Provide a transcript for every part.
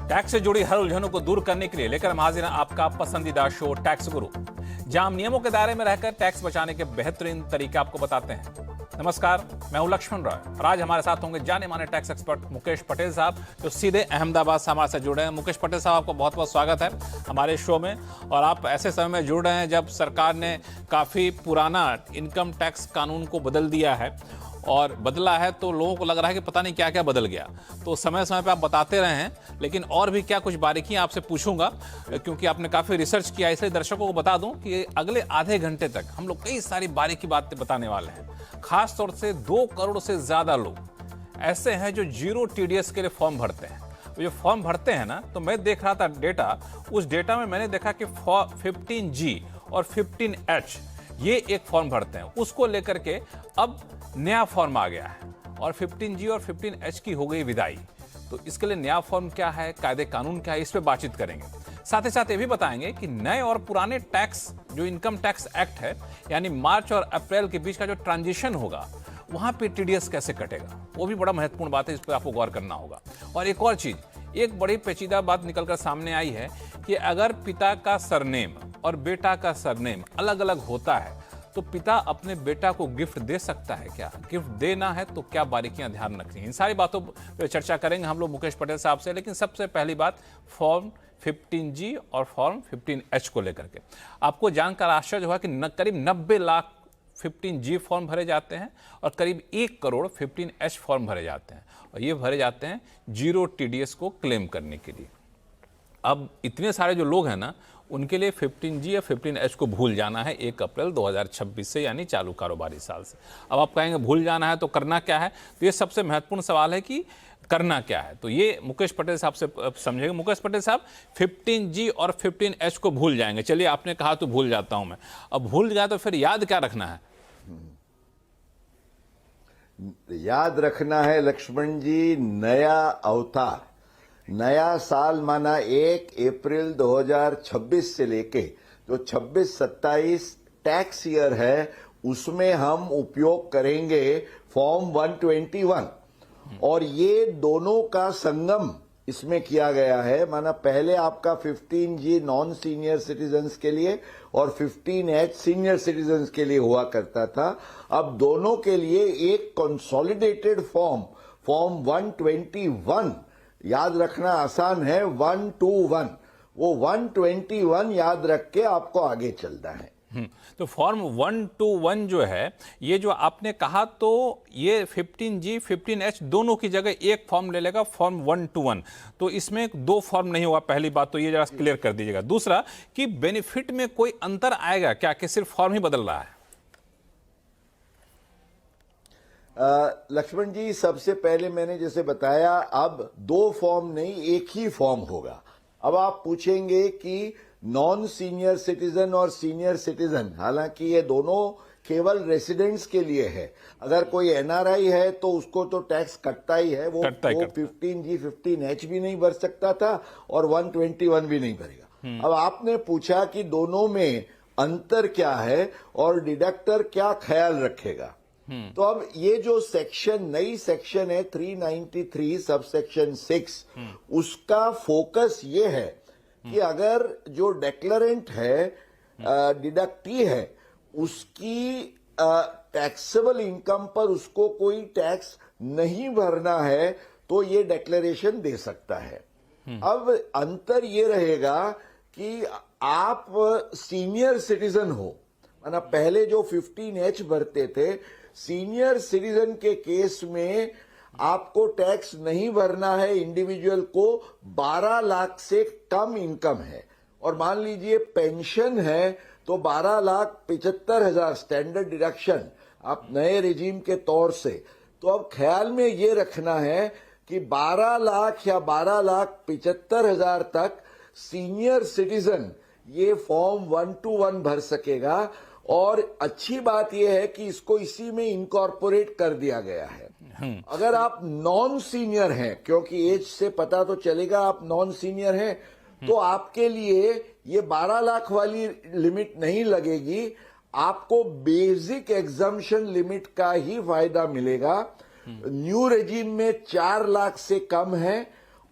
Tax से जुड़ी हर उलझनों को दूर करने के लिए लेकर हम हाजिर हैं आपका पसंदीदा शो टैक्स गुरु, जहां हम नियमों के दायरे में रहकर टैक्स बचाने के बेहतरीन तरीके आपको बताते हैं। नमस्कार, मैं हूं लक्ष्मण रॉय और आज हमारे साथ होंगे जाने माने टैक्स एक्सपर्ट मुकेश पटेल साहब, जो सीधे अहमदाबाद से हमारे साथ जुड़े हैं। मुकेश पटेल साहब, आपको बहुत बहुत स्वागत है हमारे शो में। और आप ऐसे समय में जुड़ रहे हैं जब सरकार ने काफ़ी पुराना इनकम टैक्स कानून को बदल दिया है, और बदला है तो लोगों को लग रहा है कि पता नहीं क्या क्या बदल गया। तो समय समय पे आप बताते रहे हैं, लेकिन और भी क्या कुछ बारीकियां आपसे पूछूंगा, क्योंकि आपने काफ़ी रिसर्च किया। इसलिए दर्शकों को बता दूं कि अगले आधे घंटे तक हम लोग कई सारी बारीकी बातें बताने वाले हैं। खास तौर से 2 करोड़ से ज़्यादा लोग ऐसे हैं जो जीरो टीडीएस के लिए फॉर्म भरते हैं। जो फॉर्म भरते हैं ना, तो मैं देख रहा था डेटा, उस डेटा में मैंने देखा कि 15G और 15H ये एक फॉर्म भरते हैं, उसको लेकर के अब नया फॉर्म आ गया है और 15G और 15H की हो गई विदाई। तो इसके लिए नया फॉर्म क्या है, कायदे कानून क्या है, इस पे बातचीत करेंगे। साथ ही साथ ये भी बताएंगे कि नए और पुराने टैक्स, जो इनकम टैक्स एक्ट है, यानी मार्च और अप्रैल के बीच का जो ट्रांजिशन होगा, वहां पे टीडीएस कैसे कटेगा, वो भी बड़ा महत्वपूर्ण बात है, इस पर आपको गौर करना होगा। और एक और चीज, एक बड़ी पेचीदा बात निकलकर सामने आई है कि अगर पिता का सरनेम और बेटा का सरनेम अलग अलग होता है तो पिता अपने बेटा को गिफ्ट दे सकता है क्या? गिफ्ट देना है तो क्या बारीकियां ध्यान रखनी है? इन सारी बातों पर चर्चा करेंगे हम लोग मुकेश पटेल साहब से। लेकिन सबसे पहली बात, फॉर्म 15G और फॉर्म 15H को लेकर के आपको जानकर आश्चर्य हुआ कि करीब 90 लाख 15G फॉर्म भरे जाते हैं और करीब 1 करोड़ 15H फॉर्म भरे जाते हैं, और ये भरे जाते हैं जीरो टीडीएस को क्लेम करने के लिए। अब इतने सारे जो लोग हैं ना, उनके लिए 15G या 15H को भूल जाना है 1 अप्रैल 2026 से, यानी चालू कारोबारी साल से। अब आप कहेंगे भूल जाना है तो करना क्या है? तो ये सबसे महत्वपूर्ण सवाल है कि करना क्या है। तो ये मुकेश पटेल साहब से समझेंगे। मुकेश पटेल साहब, 15G और 15H को भूल जाएंगे, चलिए आपने कहा तो भूल जाता हूं मैं। अब भूल गया तो फिर याद क्या रखना है? याद रखना है लक्ष्मण जी, नया अवतार, नया साल माना 1 अप्रैल 2026 से लेके जो 26-27 टैक्स ईयर है, उसमें हम उपयोग करेंगे फॉर्म 121, और ये दोनों का संगम इसमें किया गया है। माना पहले आपका 15G नॉन सीनियर सिटीजन्स के लिए और 15H सीनियर सिटीजन्स के लिए हुआ करता था। अब दोनों के लिए एक कंसोलिडेटेड फॉर्म 121, याद रखना आसान है, 121, वो 121 याद रख के आपको आगे चलना है। तो फॉर्म 121 जो है, ये जो आपने कहा, तो ये 15G 15H दोनों की जगह एक फॉर्म ले लेगा, फॉर्म 121। तो इसमें 2 फॉर्म नहीं होगा, पहली बात तो ये जरा क्लियर कर दीजिएगा। दूसरा कि बेनिफिट में कोई अंतर आएगा क्या, कि सिर्फ फॉर्म ही बदल रहा है? लक्ष्मण जी, सबसे पहले मैंने जैसे बताया, अब 2 फॉर्म नहीं, एक ही फॉर्म होगा। अब आप पूछेंगे कि नॉन सीनियर सिटीजन और सीनियर सिटीजन, हालांकि ये दोनों केवल रेसिडेंट्स के लिए है। अगर कोई एनआरआई है तो उसको तो टैक्स कटता ही है, वो 15G 15H भी नहीं भर सकता था और 121 भी नहीं भरेगा। अब आपने पूछा कि दोनों में अंतर क्या है और डिडक्टर क्या ख्याल रखेगा। तो अब ये जो सेक्शन, नई सेक्शन है 393 सब सेक्शन 6, उसका फोकस ये है कि अगर जो डेक्लरेंट है, डिडक्टी है, उसकी टैक्सेबल इनकम पर उसको कोई टैक्स नहीं भरना है तो ये डिक्लेरेशन दे सकता है। अब अंतर ये रहेगा कि आप सीनियर सिटीजन हो, माना पहले जो 15H भरते थे, सीनियर सिटीजन के केस में आपको टैक्स नहीं भरना है। इंडिविजुअल को 12 लाख से कम इनकम है, और मान लीजिए पेंशन है तो 12,75,000 स्टैंडर्ड डिडक्शन आप नए रिजीम के तौर से। तो अब ख्याल में ये रखना है कि 12 लाख या 12,75,000 तक सीनियर सिटीजन ये फॉर्म 121 भर सकेगा। और अच्छी बात यह है कि इसको इसी में इनकॉर्पोरेट कर दिया गया है। अगर आप नॉन सीनियर हैं, क्योंकि एज से पता तो चलेगा आप नॉन सीनियर हैं, तो आपके लिए ये 12 लाख वाली लिमिट नहीं लगेगी, आपको बेसिक एग्जम्पशन लिमिट का ही फायदा मिलेगा। न्यू रेजिम में 4 लाख से कम है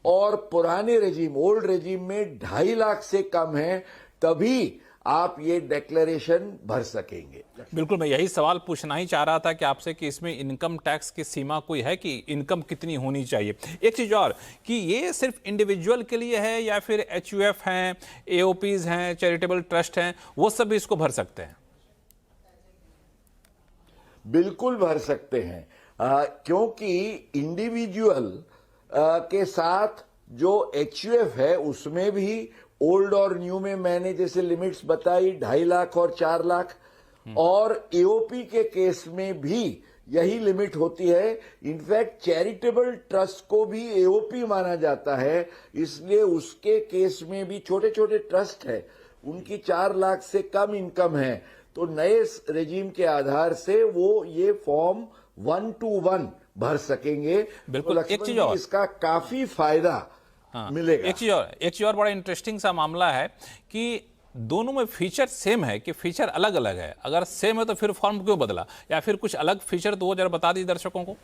और पुराने रेजिम ओल्ड रेजिम में 2.5 लाख से कम है, तभी आप ये डिक्लेरेशन भर सकेंगे। बिल्कुल, मैं यही सवाल पूछना ही चाह रहा था कि आपसे कि इसमें इनकम टैक्स की सीमा कोई है कि इनकम कितनी होनी चाहिए। एक चीज और कि ये सिर्फ इंडिविजुअल के लिए है या फिर एचयूएफ हैं, एओपीज हैं, चैरिटेबल ट्रस्ट हैं, वो सब भी इसको भर सकते हैं? बिल्कुल भर सकते हैं, क्योंकि इंडिविजुअल के साथ जो एचयूएफ है उसमें भी ओल्ड और न्यू में मैंने जैसे लिमिट्स बताई 2.5 लाख और 4 लाख, और एओपी के केस में भी यही लिमिट होती है। इनफैक्ट चैरिटेबल ट्रस्ट को भी एओपी माना जाता है, इसलिए उसके केस में भी छोटे छोटे ट्रस्ट है, उनकी 4 लाख से कम इनकम है, तो नए रेजिम के आधार से वो ये फॉर्म 1 to 1 भर सकेंगे। बिल्कुल। तो एक चीज और, इसका काफी फायदा मिलेगा। एक चीज और बड़ा इंटरेस्टिंग सा मामला है कि दोनों में फीचर सेम है कि फीचर अलग अलग है। अगर सेम है तो फिर फॉर्म क्यों बदला, या फिर कुछ अलग फीचर तो वो जरा बता दी दर्शकों को।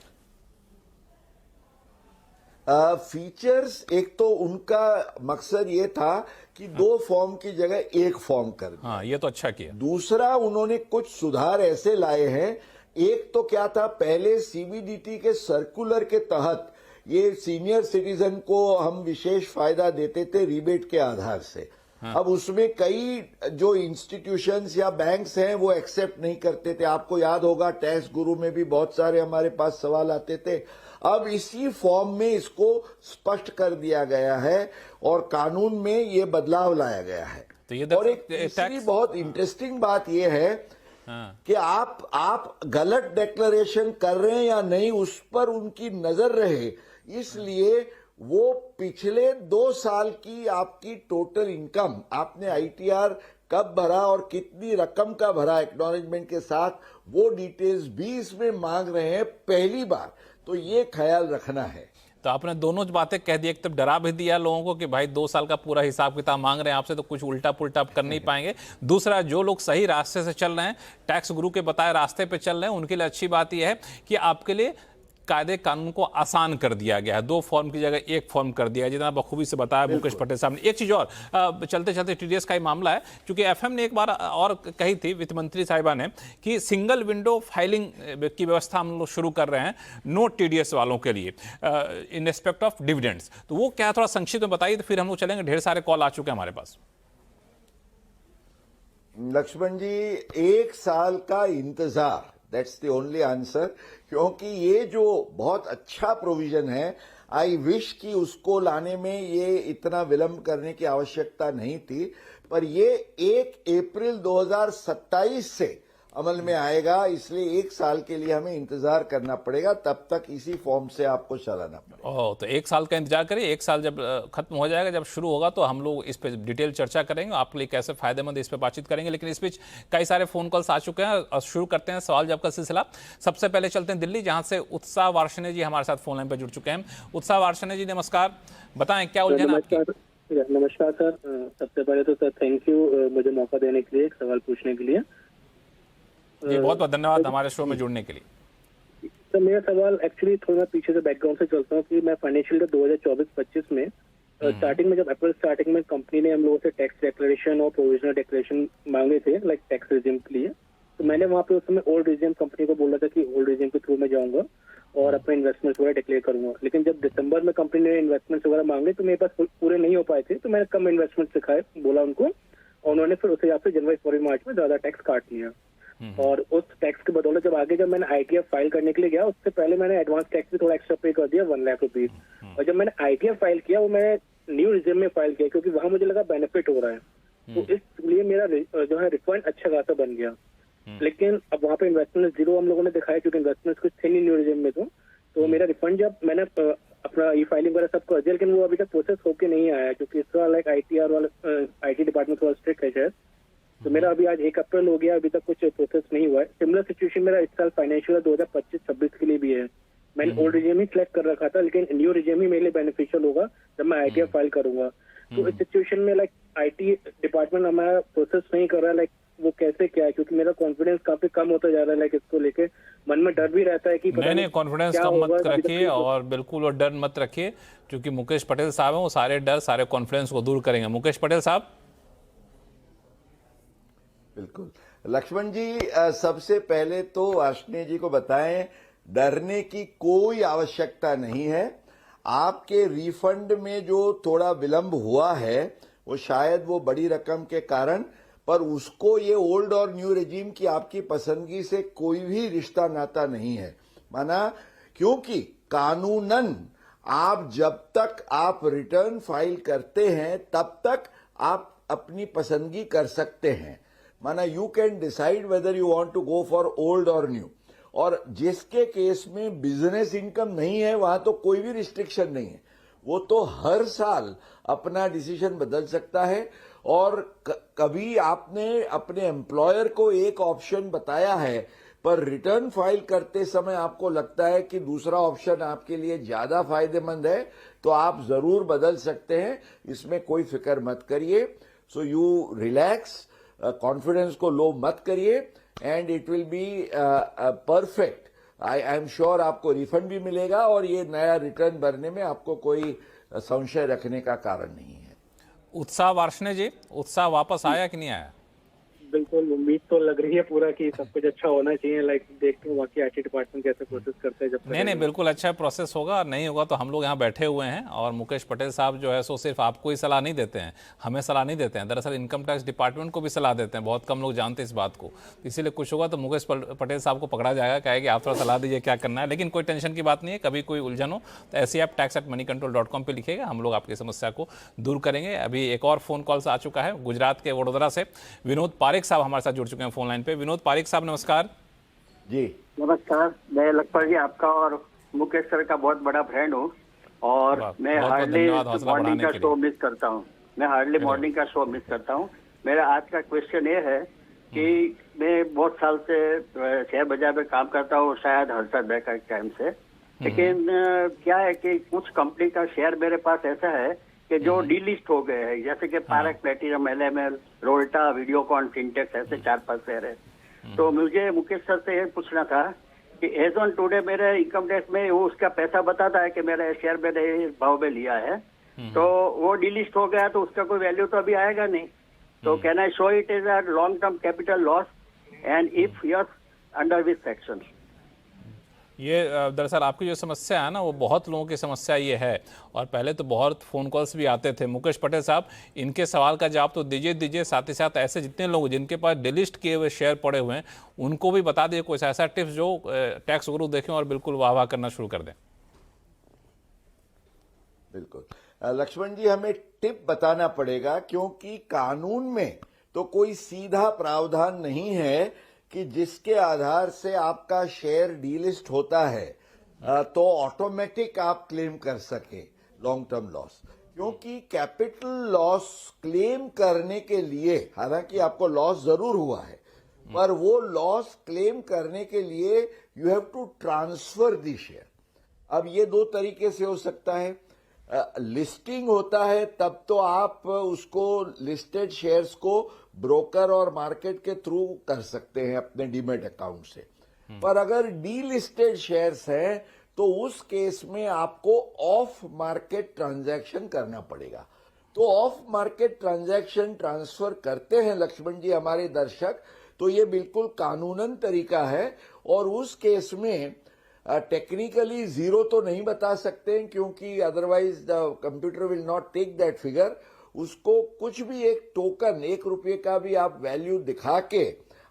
फीचर्स, एक तो उनका मकसद ये था कि 2 फॉर्म की जगह 1 फॉर्म कर दिया। हाँ, ये तो अच्छा किया। दूसरा, उन्होंने कुछ सुधार ऐसे लाए हैं। एक तो क्या था, पहले सीबीडीटी के सर्कुलर के तहत ये सीनियर सिटीजन को हम विशेष फायदा देते थे रिबेट के आधार से। अब उसमें कई जो इंस्टीट्यूशंस या बैंक्स हैं वो एक्सेप्ट नहीं करते थे। आपको याद होगा टैक्स गुरु में भी बहुत सारे हमारे पास सवाल आते थे। अब इसी फॉर्म में इसको स्पष्ट कर दिया गया है और कानून में ये बदलाव लाया गया है। तो ये और एक तीसरी बहुत इंटरेस्टिंग बात ये है कि आप गलत डिक्लेरेशन कर रहे हैं या नहीं उस पर उनकी नजर रहे, इसलिए वो पिछले 2 साल की आपकी टोटल इनकम, आपने आईटीआर कब भरा और कितनी रकम का भरा एक्नॉलेजमेंट के साथ, वो डिटेल्स भी इसमें मांग रहे हैं पहली बार। तो ये ख्याल रखना है। तो आपने दोनों बातें कह दी, एक तब डरा भी दिया लोगों को कि भाई 2 साल का पूरा हिसाब किताब मांग रहे हैं आपसे, तो कुछ उल्टा पुल्टा आप कर नहीं पाएंगे। दूसरा, जो लोग सही रास्ते से चल रहे हैं, टैक्स गुरु के बताए रास्ते पे चल रहे हैं, उनके लिए अच्छी बात यह है कि आपके लिए कायदे कानून को आसान कर दिया गया है। 2 फॉर्म की जगह 1 फॉर्म कर दिया है, जितना बखूबी से बताया मुकेश पटेल साहब ने। एक चीज और, चलते चलते टीडीएस का ही मामला है, क्योंकि एफएम ने एक बार और कही थी वित्त मंत्री साहिबा ने कि सिंगल विंडो फाइलिंग की व्यवस्था हम लोग शुरू कर रहे हैं नो टीडीएस वालों के लिए इन रिस्पेक्ट ऑफ डिविडेंड्स। तो वो क्या, थोड़ा संक्षिप्त में बताइए, तो फिर हम लोग चलेंगे। ढेर सारे कॉल आ चुके हैं हमारे पास। लक्ष्मण जी, 1 साल का इंतजार, दैट्स द ओनली आंसर, क्योंकि ये जो बहुत अच्छा प्रोविजन है, आई विश कि उसको लाने में ये इतना विलंब करने की आवश्यकता नहीं थी, पर ये 1 अप्रैल 2027 से अमल में आएगा, इसलिए 1 साल के लिए हमें इंतजार करना पड़ेगा, तब तक इसी फॉर्म से आपको चलाना पड़ेगा। ओह, तो 1 साल का इंतजार करिए। 1 साल जब खत्म हो जाएगा, जब शुरू होगा, तो हम लोग इस पे डिटेल चर्चा करेंगे, आपके लिए कैसे फायदेमंद इस पे बातचीत करेंगे। लेकिन इस बीच कई सारे फोन कॉल्स आ चुके हैं और शुरू करते हैं सवाल जवाब का सिलसिला। सबसे पहले चलते हैं दिल्ली, जहां से उत्साह वार्ष्णेय जी हमारे साथ फोन लाइन पर जुड़ चुके हैं। उत्साह वार्ष्णेय जी, नमस्कार, बताएं क्या उलझन आपकी? नमस्कार सर, सबसे पहले तो सर थैंक यू मुझे मौका देने के लिए, एक सवाल पूछने के लिए। जी, बहुत बहुत धन्यवाद हमारे शो में जुड़ने के लिए। तो मेरा सवाल एक्चुअली थोड़ा पीछे से बैकग्राउंड से चलता हूँ कि मैं फाइनेंशियल ईयर 2024-25 में स्टार्टिंग में, जब अप्रैल स्टार्टिंग में कंपनी ने हम लोगों से टैक्स डिक्लेरेशन और प्रोविजनल डिक्लेरेशन मांगे थे लाइक टैक्स रिजीम के लिए, तो मैंने वहाँ पे उस समय ओल्ड रिजीम कंपनी को बोला था कि ओल्ड रिजीम के थ्रू मैं जाऊंगा और अपने इन्वेस्टमेंट्स वगैरह डिक्लेयर करूंगा। लेकिन जब दिसंबर में कंपनी ने इन्वेस्टमेंट्स वगैरह मांगे तो मेरे पास पूरे नहीं हो पाए थे, तो मैंने कम इन्वेस्टमेंट सिखाए बोला उनको, और उन्होंने फिर उस हिसाब से जनवरी फरवरी मार्च में ज्यादा टैक्स काट लिया। और उस टैक्स के बदौलत जब मैंने आईटीएफ फाइल करने के लिए गया, उससे पहले मैंने एडवांस टैक्स भी थोड़ा एक्स्ट्रा पे कर दिया 1 लाख रुपीज। और जब मैंने आईटीएफ फाइल किया, वो मैंने न्यू रिजीम में फाइल किया क्योंकि वहां मुझे लगा बेनिफिट हो रहा है, तो इसलिए मेरा जो है रिफंड अच्छा खासा बन गया। लेकिन अब वहाँ पे इन्वेस्टमेंट 0 हम लोगों ने दिखाया क्योंकि इन्वेस्टमेंट कुछ थे नहीं न्यू रिजीम में, तो मेरा रिफंड जब मैंने अपना ई फाइलिंग वगैरह सब कर दिया, लेकिन वो अभी तक प्रोसेस होके नहीं आया क्योंकि इसका लाइक आईटीआर वाला आईटी डिपार्टमेंट थोड़ा स्ट्रिक्ट है शायद। तो मेरा अभी आज 1 अप्रैल हो गया, अभी तक कुछ प्रोसेस नहीं हुआ है। सिमिलर सिचुएशन मेरा इस साल फाइनेंशियल 2025-26 के लिए भी है। मैंने ओल्ड रिजीम ही सिलेक्ट कर रखा था, लेकिन न्यू रिजीम ही मेरे लिए बेनिफिशियल होगा जब मैं आईटीएफ फाइल करूंगा। तो इस सिचुएशन में लाइक आईटी डिपार्टमेंट हमारा प्रोसेस नहीं कर रहा है, लाइक वो कैसे क्या है, क्योंकि मेरा कॉन्फिडेंस काफी कम होता जा रहा है लाइक इसको लेके। मन में डर भी रहता है कि पता नहीं, कॉन्फिडेंस क्या कम होगा, मत अभी तक रखिए कुछ- और बिल्कुल वो डर मत रखिए, क्योंकि मुकेश पटेल साहब हैं, वो सारे डर सारे कॉन्फिडेंस को दूर करेंगे। मुकेश पटेल साहब। बिल्कुल लक्ष्मण जी, सबसे पहले तो आशने जी को बताएं, डरने की कोई आवश्यकता नहीं है। आपके रिफंड में जो थोड़ा विलंब हुआ है वो शायद वो बड़ी रकम के कारण, पर उसको ये ओल्ड और न्यू रेजिम की आपकी पसंदगी से कोई भी रिश्ता नाता नहीं है। माना, क्योंकि कानूनन आप जब तक आप रिटर्न फाइल करते हैं तब तक आप अपनी पसंदगी कर सकते हैं। माना, you can decide whether you want to go for old और न्यू। और जिसके केस में बिजनेस इनकम नहीं है वहां तो कोई भी रिस्ट्रिक्शन नहीं है, वो तो हर साल अपना डिसीजन बदल सकता है। और कभी आपने अपने एम्प्लॉयर को एक ऑप्शन बताया है, पर रिटर्न फाइल करते समय आपको लगता है कि दूसरा ऑप्शन आपके लिए ज्यादा फायदेमंद है, तो आप जरूर बदल सकते हैं। इसमें कोई फिक्र मत करिए। सो यू रिलैक्स, कॉन्फिडेंस को लो मत करिए, and it will be perfect. I am sure आपको रिफंड भी मिलेगा और ये नया रिटर्न भरने में आपको कोई संशय रखने का कारण नहीं है। उत्साह वार्ष्णेय जी, उत्साह वापस आया कि नहीं आया? बिल्कुल उम्मीद तो लग रही है पूरा कि सब कुछ अच्छा होना चाहिए। लाइक देखते हैं बाकी आईटी डिपार्टमेंट कैसे प्रोसेस करते हैं। जब तक नहीं, बिल्कुल अच्छा प्रोसेस होगा, और नहीं होगा तो हम लोग यहाँ बैठे हुए हैं। और मुकेश पटेल साहब जो है सो सिर्फ आपको ही सलाह नहीं देते हैं, हमें सलाह नहीं देते हैं, दरअसल इनकम टैक्स डिपार्टमेंट को भी सलाह देते हैं। बहुत कम लोग जानते हैं इस बात को, इसीलिए कुछ होगा तो मुकेश पटेल साहब को पकड़ा जाएगा, कहेगा कि आप थोड़ा सलाह दीजिए क्या करना है। लेकिन कोई टेंशन की बात नहीं है, कभी कोई उलझन हो तो ऐसे ही आप tax@moneycontrol.com पे लिखिएगा, हम लोग आपकी समस्या को दूर करेंगे। अभी एक और फोन कॉल आ चुका है गुजरात के वडोदरा से, विनोद पारिक साहब हमारे साथ जुड़ चुके हैं फोन लाइन पे। विनोद पारिक साहब नमस्कार जी। नमस्कार। मैं लखपत जी आपका और मुकेश सर का बहुत बड़ा फ्रेंड हूँ, और मैं हार्डली मॉर्निंग का शो मिस करता हूँ। मॉर्निंग का शो मिस करता हूँ। मेरा आज का क्वेश्चन ये है कि मैं बहुत साल से शेयर बाजार में काम करता हूँ, शायद हर्षद भाई का टाइम से। लेकिन क्या है कि कुछ कंपनी का शेयर मेरे पास ऐसा है कि जो डीलिस्ट हो गए हैं, जैसे कि पारक प्लेटिनम, LML, रोल्टा, वीडियोकॉन, सिंटेक्स, ऐसे 4-5 शेयर है। तो मुझे मुकेश सर से ये पूछना था कि एज ऑन टुडे मेरे इनकम टैक्स में वो उसका पैसा बताता है कि मेरा शेयर मैंने इस भाव में लिया है, तो वो डीलिस्ट हो गया तो उसका कोई वैल्यू तो अभी आएगा नहीं। तो can I show it as a long term capital loss, and if yes under which section? ये दरअसल आपकी जो समस्या है ना, वो बहुत लोगों की समस्या ये है, और पहले तो बहुत फ़ोन कॉल्स भी आते थे। मुकेश पटेल साहब, इनके सवाल का जवाब तो दीजिए, साथ ही साथ ऐसे जितने लोग जिनके पास डिलिस्ट किए हुए शेयर पड़े हुए हैं उनको भी बता दीजिए कुछ ऐसा टिप्स जो टैक्स गुरु देखें और बिल्कुल वाह करना शुरू कर दें। बिल्कुल लक्ष्मण जी, हमें टिप बताना पड़ेगा, क्योंकि कानून में तो कोई सीधा प्रावधान नहीं है कि जिसके आधार से आपका शेयर डीलिस्ट होता है तो ऑटोमेटिक आप क्लेम कर सके लॉन्ग टर्म लॉस। क्योंकि कैपिटल लॉस क्लेम करने के लिए, हालांकि आपको लॉस जरूर हुआ है, पर वो लॉस क्लेम करने के लिए you have to transfer the share. अब ये दो तरीके से हो सकता है। लिस्टिंग होता है तब तो आप उसको लिस्टेड शेयर्स को ब्रोकर और मार्केट के थ्रू कर सकते हैं अपने डीमेट अकाउंट से। पर अगर डीलिस्टेड शेयर्स हैं तो उस केस में आपको ऑफ मार्केट ट्रांजैक्शन करना पड़ेगा। तो ऑफ मार्केट ट्रांजैक्शन ट्रांसफर करते हैं लक्ष्मण जी हमारे दर्शक, तो ये बिल्कुल कानूनन तरीका है, और उस केस में टेक्निकली जीरो तो नहीं बता सकते हैं, क्योंकि otherwise the computer will not take that figure. उसको कुछ भी एक टोकन, 1 रुपये का भी आप वैल्यू दिखा के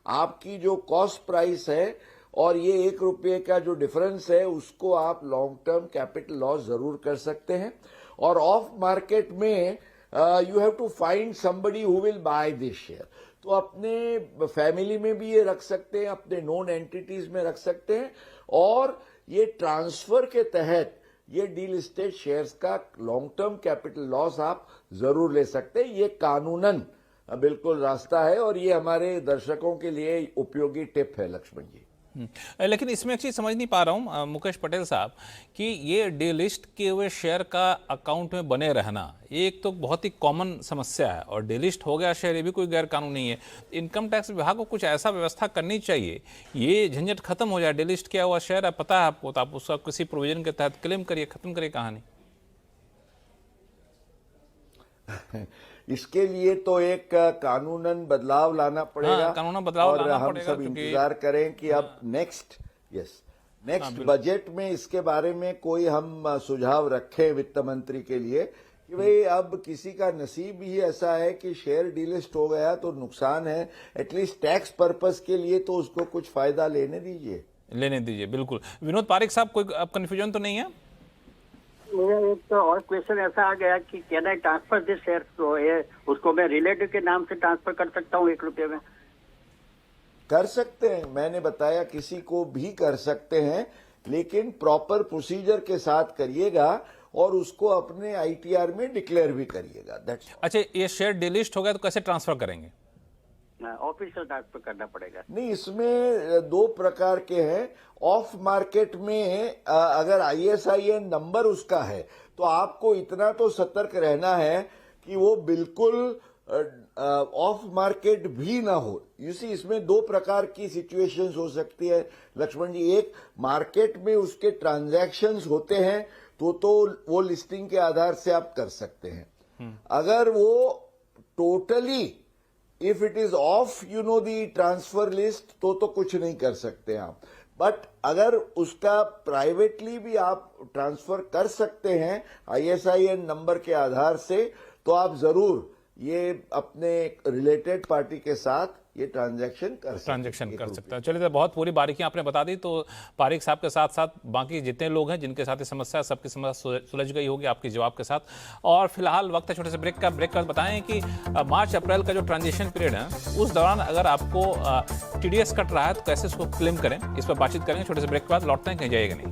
आपकी जो कॉस्ट प्राइस है और ये 1 रुपये का जो डिफरेंस है उसको आप लॉन्ग टर्म कैपिटल लॉस जरूर कर सकते हैं। और ऑफ मार्केट में you have to find somebody who will buy this share. तो अपने फैमिली में भी ये रख सकते हैं, अपने नोन एंटिटीज में रख सकते हैं, और ये ट्रांसफर के तहत ये डीलिस्टेड शेयर्स का लॉन्ग टर्म कैपिटल लॉस आप जरूर ले सकते हैं। ये कानूनन बिल्कुल रास्ता है, और ये हमारे दर्शकों के लिए उपयोगी टिप है लक्ष्मण जी। लेकिन इसमें एक चीज़ समझ नहीं पा रहा हूँ मुकेश पटेल साहब कि ये डीलिस्ट किए हुए शेयर का अकाउंट में बने रहना ये एक तो बहुत ही कॉमन समस्या है, और डीलिस्ट हो गया शेयर ये भी कोई गैर कानूनी है। इनकम टैक्स विभाग को कुछ ऐसा व्यवस्था करनी चाहिए, ये झंझट खत्म हो जाए। डीलिस्ट किया हुआ शेयर है, पता है आपको, तो आप उसका किसी प्रोविजन के तहत क्लेम करिए, खत्म करिए कहानी। इसके लिए तो एक कानूनन बदलाव लाना पड़ेगा, कानूनन बदलाव और लाना हम पड़ेगा, सब इंतजार करें कि अब नेक्स्ट बजट में इसके बारे में कोई हम सुझाव रखें वित्त मंत्री के लिए कि भाई अब किसी का नसीब ही ऐसा है कि शेयर डीलिस्ट हो गया तो नुकसान है, एटलीस्ट टैक्स पर्पस के लिए तो उसको कुछ फायदा लेने दीजिए। बिल्कुल। विनोद पारिक साहब, कोई अब कंफ्यूजन तो नहीं है? मेरा एक तो और क्वेश्चन ऐसा आ गया कि can I transfer this share, तो ये उसको मैं रिलेटिव के नाम से ट्रांसफर कर सकता हूँ 1 रुपये में? कर सकते हैं, मैंने बताया किसी को भी कर सकते हैं, लेकिन प्रॉपर प्रोसीजर के साथ करिएगा और उसको अपने आईटीआर में डिक्लेयर भी करिएगा। अच्छा, ये शेयर डिलिस्ट हो गया तो कैसे ट्रांसफर करेंगे? ऑफिशियल ट्रांसफर करना पड़ेगा? नहीं, इसमें 2 प्रकार के हैं। ऑफ मार्केट में अगर ISIN नंबर उसका है तो आपको इतना तो सतर्क रहना है कि वो बिल्कुल ऑफ मार्केट भी ना हो। इसमें 2 प्रकार की सिचुएशंस हो सकती है लक्ष्मण जी। एक, मार्केट में उसके ट्रांजैक्शंस होते हैं तो वो लिस्टिंग के आधार से आप कर सकते हैं। अगर वो totally if it is of the transfer list तो कुछ नहीं कर सकते आप। बट अगर उसका प्राइवेटली भी आप ट्रांसफर कर सकते हैं ISIN नंबर के आधार से, तो आप जरूर ये अपने रिलेटेड पार्टी के साथ ये ट्रांजैक्शन कर सकते हैं। चलिए, तो बहुत पूरी बारीकियां आपने बता दी। तो पारिक साहब के साथ साथ बाकी जितने लोग हैं जिनके साथ ये समस्या, सबकी समस्या सुलझ गई होगी आपके जवाब के साथ। और फिलहाल वक्त है छोटे से ब्रेक का। ब्रेक का बताएं कि मार्च अप्रैल का जो ट्रांजिशन पीरियड है उस दौरान अगर आपको TDS कट रहा है तो कैसे उसको क्लेम करें, इस पर बातचीत करेंगे। छोटे से ब्रेक के बाद लौटते हैं, कहीं जाइएगा नहीं।